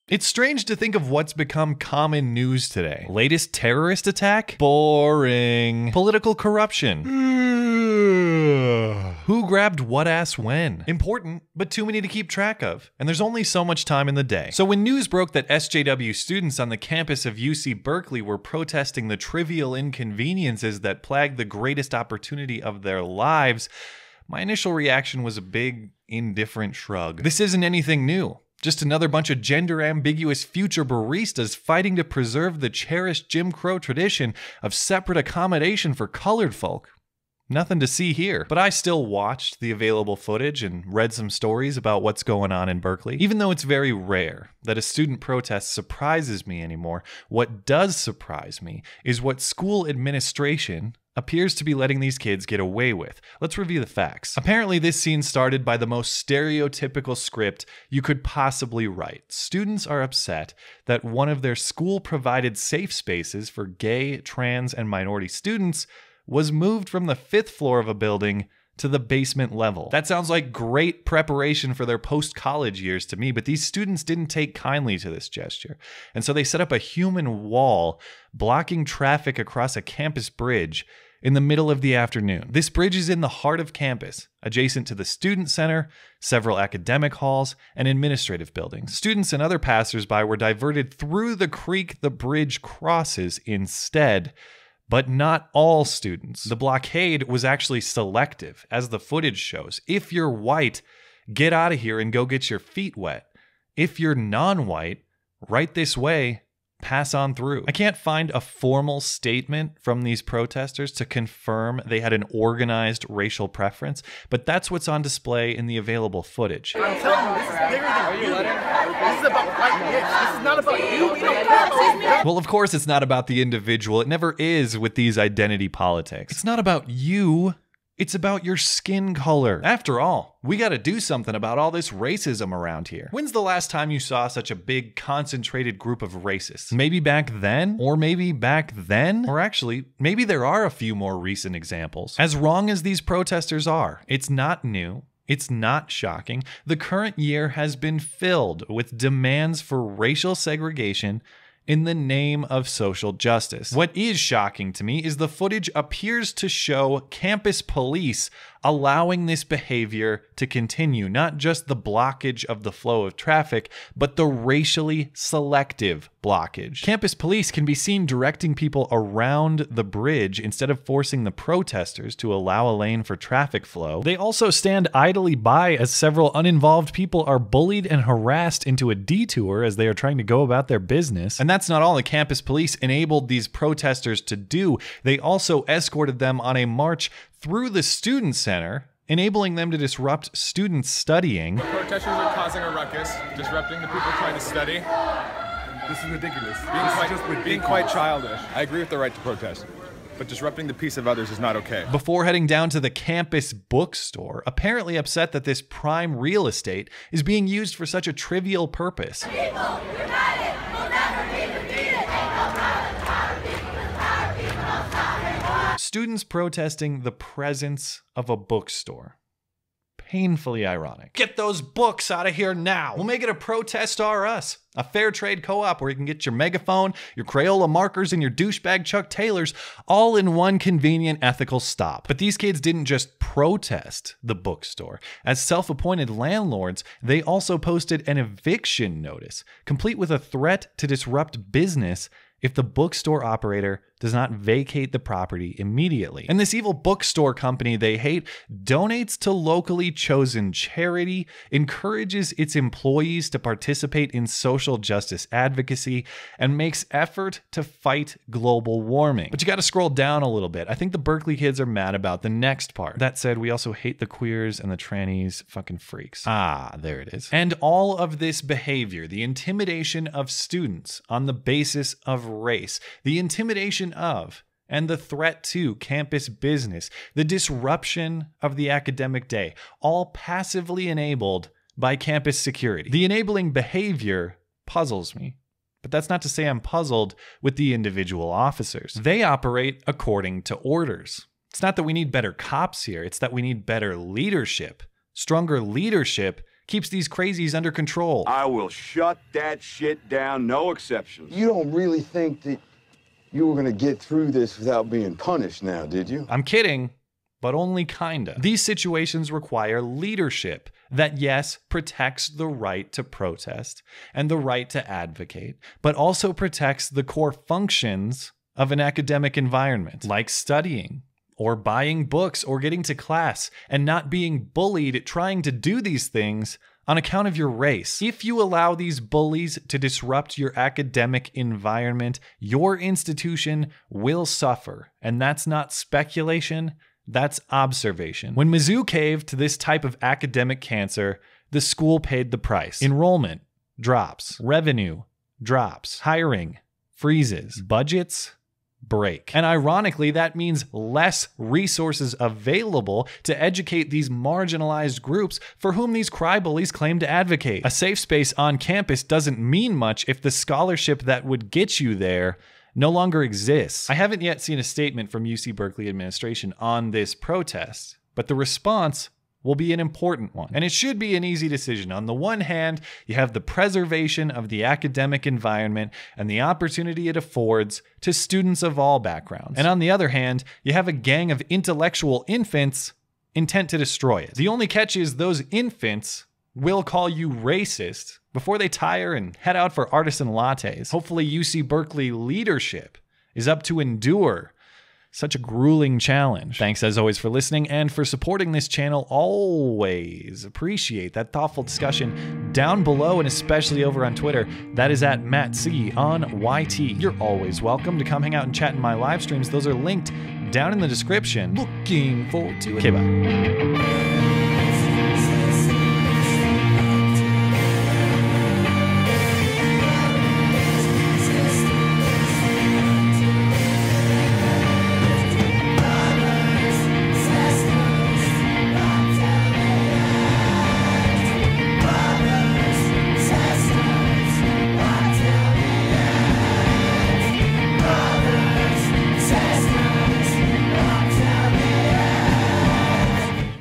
It's strange to think of what's become common news today. Latest terrorist attack? Boring. Political corruption? Who grabbed what ass when? Important, but too many to keep track of. And there's only so much time in the day. So when news broke that SJW students on the campus of UC Berkeley were protesting the trivial inconveniences that plagued the greatest opportunity of their lives, my initial reaction was a big, indifferent shrug. This isn't anything new. Just another bunch of gender-ambiguous future baristas fighting to preserve the cherished Jim Crow tradition of separate accommodation for colored folk. Nothing to see here. But I still watched the available footage and read some stories about what's going on in Berkeley. Even though it's very rare that a student protest surprises me anymore, what does surprise me is what school administration appears to be letting these kids get away with. Let's review the facts. Apparently, this scene started by the most stereotypical script you could possibly write. Students are upset that one of their school-provided safe spaces for gay, trans, and minority students was moved from the 5th floor of a building to the basement level. That sounds like great preparation for their post-college years to me, but these students didn't take kindly to this gesture. And so they set up a human wall blocking traffic across a campus bridge in the middle of the afternoon. This bridge is in the heart of campus, adjacent to the student center, several academic halls, and administrative buildings. Students and other passersby were diverted through the creek the bridge crosses instead. But not all students. The blockade was actually selective, as the footage shows. If you're white, get out of here and go get your feet wet. If you're non-white, right this way, pass on through. I can't find a formal statement from these protesters to confirm they had an organized racial preference, but that's what's on display in the available footage. I'm telling you, this is bigger than you. This is about whiteness. This is not about you. We don't care about you. Well, of course it's not about the individual. It never is with these identity politics. It's not about you. It's about your skin color. After all, we gotta do something about all this racism around here. When's the last time you saw such a big, concentrated group of racists? Maybe back then? Or maybe back then? Or actually, maybe there are a few more recent examples. As wrong as these protesters are, it's not new. It's not shocking. The current year has been filled with demands for racial segregation in the name of social justice. What is shocking to me is the footage appears to show campus police allowing this behavior to continue, not just the blockage of the flow of traffic, but the racially selective blockage. Campus police can be seen directing people around the bridge instead of forcing the protesters to allow a lane for traffic flow. They also stand idly by as several uninvolved people are bullied and harassed into a detour as they are trying to go about their business. And that's not all the campus police enabled these protesters to do. They also escorted them on a march through the student center, enabling them to disrupt students studying. The protesters are causing a ruckus, disrupting the people trying to study. This is ridiculous. Being quite childish. I agree with the right to protest, but disrupting the peace of others is not okay. Before heading down to the campus bookstore, apparently upset that this prime real estate is being used for such a trivial purpose. People united will never be defeated. Students protesting the presence of a bookstore. Painfully ironic. Get those books out of here now. We'll make it a protest or us. A fair trade co-op where you can get your megaphone, your Crayola markers, and your douchebag Chuck Taylors all in one convenient ethical stop. But these kids didn't just protest the bookstore. As self-appointed landlords, they also posted an eviction notice, complete with a threat to disrupt business if the bookstore operator does not vacate the property immediately. And this evil bookstore company they hate donates to locally chosen charity, encourages its employees to participate in social justice advocacy, and makes effort to fight global warming. But you gotta scroll down a little bit. I think the Berkeley kids are mad about the next part. That said, we also hate the queers and the trannies fucking freaks. Ah, there it is. And all of this behavior, the intimidation of students on the basis of race, the intimidation of and the threat to campus business, the disruption of the academic day, all passively enabled by campus security. The enabling behavior puzzles me, but that's not to say I'm puzzled with the individual officers. They operate according to orders. It's not that we need better cops here, it's that we need better leadership. Stronger leadership keeps these crazies under control. I will shut that shit down, no exceptions. You don't really think that you were gonna get through this without being punished now, did you? I'm kidding, but only kinda. These situations require leadership that, yes, protects the right to protest and the right to advocate, but also protects the core functions of an academic environment, like studying, or buying books, or getting to class, and not being bullied trying to do these things on account of your race. If you allow these bullies to disrupt your academic environment, your institution will suffer. And that's not speculation, that's observation. When Mizzou caved to this type of academic cancer, the school paid the price. Enrollment drops, revenue drops, hiring freezes, budgets break. And ironically, that means less resources available to educate these marginalized groups for whom these crybullies claim to advocate. A safe space on campus doesn't mean much if the scholarship that would get you there no longer exists. I haven't yet seen a statement from UC Berkeley administration on this protest, but the response will be an important one. And it should be an easy decision. On the one hand, you have the preservation of the academic environment and the opportunity it affords to students of all backgrounds. And on the other hand, you have a gang of intellectual infants intent to destroy it. The only catch is those infants will call you racist before they tire and head out for artisan lattes. Hopefully UC Berkeley leadership is up to endure such a grueling challenge. Thanks as always for listening and for supporting this channel. Always appreciate that thoughtful discussion down below, and especially over on Twitter. That is at Matt C on YT. You're always welcome to come hang out and chat in my live streams. Those are linked down in the description. Looking forward to it. Okay, bye.